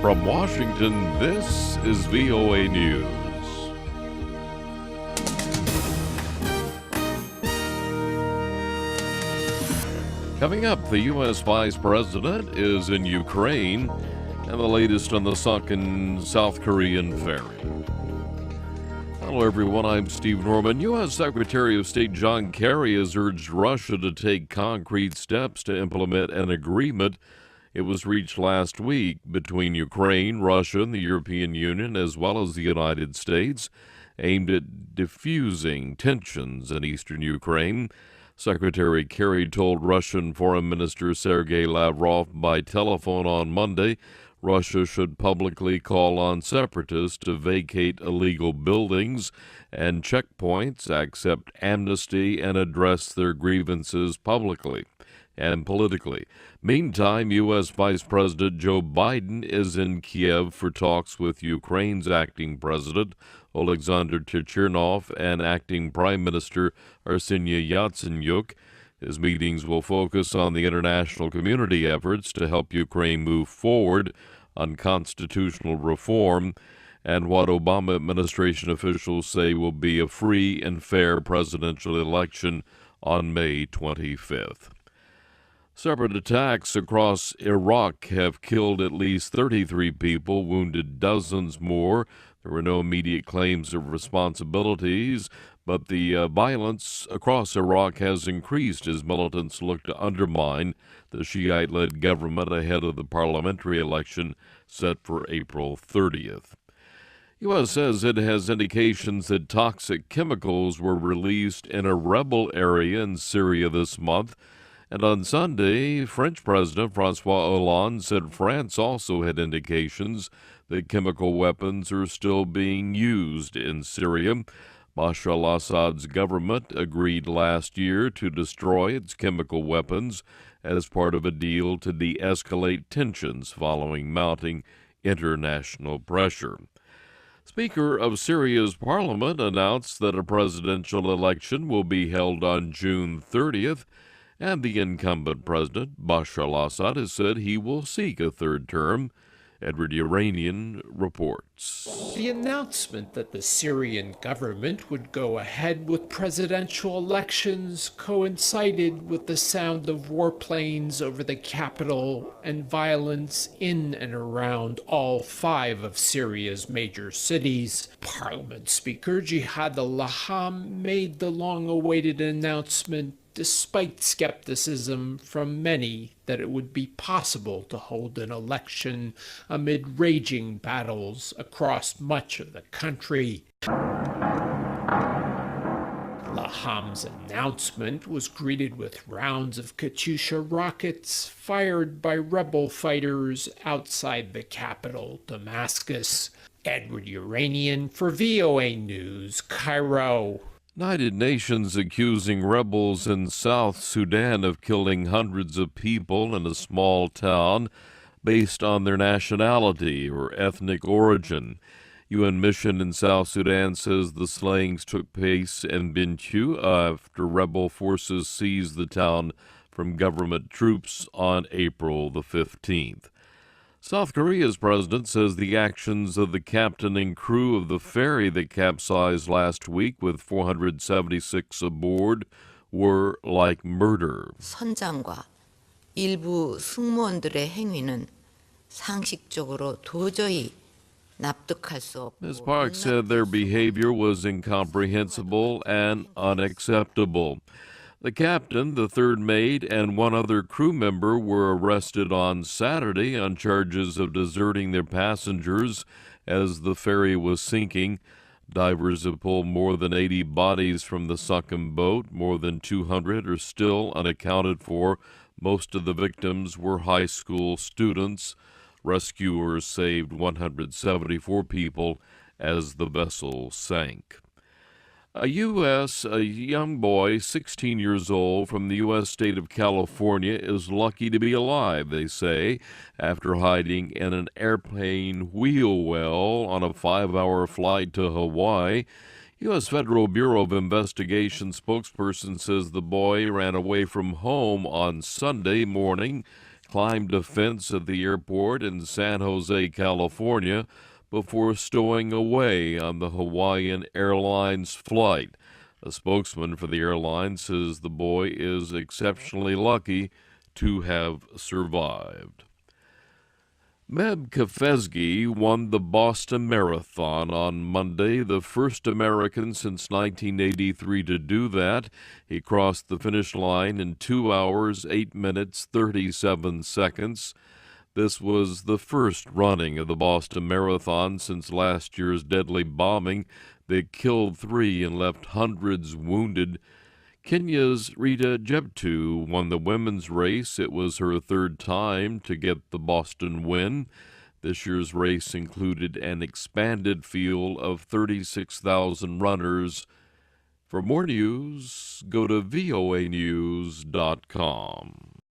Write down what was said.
From Washington, this is VOA News. Coming up, the U.S. Vice President is in Ukraine, and the latest on the sunken South Korean ferry. Hello, everyone. I'm Steve Norman. U.S. Secretary of State John Kerry has urged Russia to take concrete steps to implement an agreement it was reached last week between Ukraine, Russia, and the European Union, as well as the United States, aimed at diffusing tensions in eastern Ukraine. Secretary Kerry told Russian Foreign Minister Sergei Lavrov by telephone on Monday Russia should publicly call on separatists to vacate illegal buildings and checkpoints, accept amnesty, and address their grievances publicly and politically. Meantime, U.S. Vice President Joe Biden is in Kyiv for talks with Ukraine's acting President Oleksandr Turchynov and acting Prime Minister Arseniy Yatsenyuk. His meetings will focus on the international community efforts to help Ukraine move forward on constitutional reform and what Obama administration officials say will be a free and fair presidential election on May 25th. Separate attacks across Iraq have killed at least 33 people, wounded dozens more. There were no immediate claims of responsibilities, but the violence across Iraq has increased as militants look to undermine the Shiite-led government ahead of the parliamentary election set for April 30th. U.S. says it has indications that toxic chemicals were released in a rebel area in Syria this month. And on Sunday, French President François Hollande said France also had indications that chemical weapons are still being used in Syria. Bashar al-Assad's government agreed last year to destroy its chemical weapons as part of a deal to de-escalate tensions following mounting international pressure. Speaker of Syria's parliament announced that a presidential election will be held on June 30th. And the incumbent president, Bashar al-Assad, has said he will seek a third term. Edward Uranian reports. The announcement that the Syrian government would go ahead with presidential elections coincided with the sound of warplanes over the capital and violence in and around all 5 of Syria's major cities. Parliament Speaker Jihad al-Laham made the long-awaited announcement despite skepticism from many that it would be possible to hold an election amid raging battles across much of the country. Laham's announcement was greeted with rounds of Katyusha rockets fired by rebel fighters outside the capital, Damascus. Edward Uranian for VOA News, Cairo. United Nations accusing rebels in South Sudan of killing hundreds of people in a small town based on their nationality or ethnic origin. UN mission in South Sudan says the slayings took place in Bentiu after rebel forces seized the town from government troops on April the 15th. South Korea's president says the actions of the captain and crew of the ferry that capsized last week with 476 aboard were like murder. 선장과 일부 승무원들의 행위는 상식적으로 도저히 납득할 수 없고. Ms. Park said their behavior was incomprehensible and unacceptable. The captain, the third mate, and one other crew member were arrested on Saturday on charges of deserting their passengers as the ferry was sinking. Divers have pulled more than 80 bodies from the sunken boat. More than 200 are still unaccounted for. Most of the victims were high school students. Rescuers saved 174 people as the vessel sank. A young boy, 16 years old, from the U.S. state of California is lucky to be alive, they say, after hiding in an airplane wheel well on a 5-hour flight to Hawaii. U.S. Federal Bureau of Investigation spokesperson says the boy ran away from home on Sunday morning, climbed a fence at the airport in San Jose, California, before stowing away on the Hawaiian Airlines flight. A spokesman for the airline says the boy is exceptionally lucky to have survived. Meb Kefezgi won the Boston Marathon on Monday, the first American since 1983 to do that. He crossed the finish line in 2 hours, 8 minutes, 37 seconds. This was the first running of the Boston Marathon since last year's deadly bombing that killed 3 and left hundreds wounded. Kenya's Rita Jeptu won the women's race. It was her third time to get the Boston win. This year's race included an expanded field of 36,000 runners. For more news, go to voanews.com.